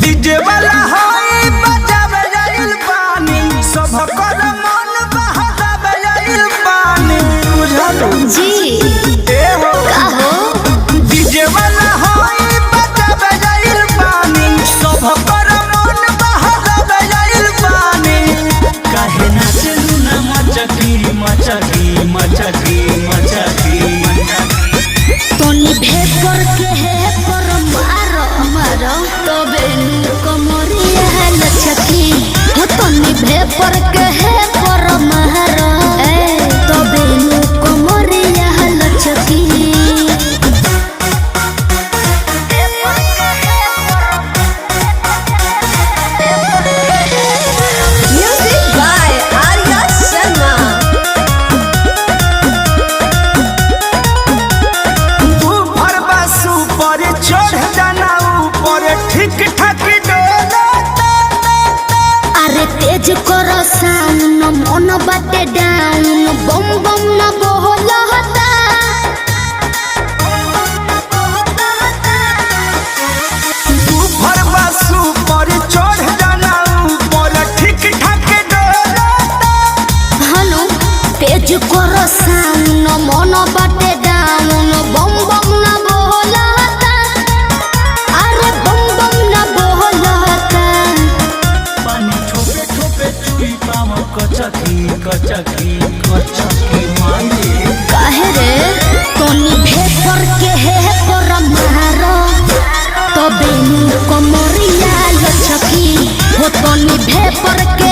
DJ वाला होई बजावे जाइल पानी सब कर मन बहलावे जाइल पानी बुझलो जी ए हो का हो डीजे वाला होई बजावे जाइल पानी सब कर मन बहलावे जाइल पानी काहे ना चलू ना मचकी मचकी मचकी मचकी तोनी भेपर के है पर मारो मारो तबे कमरिया लचकी हो तोनी भेपर के है पर मारो तबे कमरिया लचकी म्यूजिक बाय आर्या शर्मा पर चढ़ जाना ऊपर ठीक ठाक डोला अरे तेज करो साउंड मन बाटे डाउन बम बम न बोलता ऊपर बसु पर चढ़ जाना ऊपर ठीक ठाक डोला हनु तेज करो साउंड मन बाटे डाउन बम बम न बोलता अरे बम बम न बोलता पानी ठोपे ठोपे चुई पाम कचकी कचकी कचकी माने काहे रे तोनी भेपर के है पर मारो तबे कमरिया लचकी हो तोनी भेपर के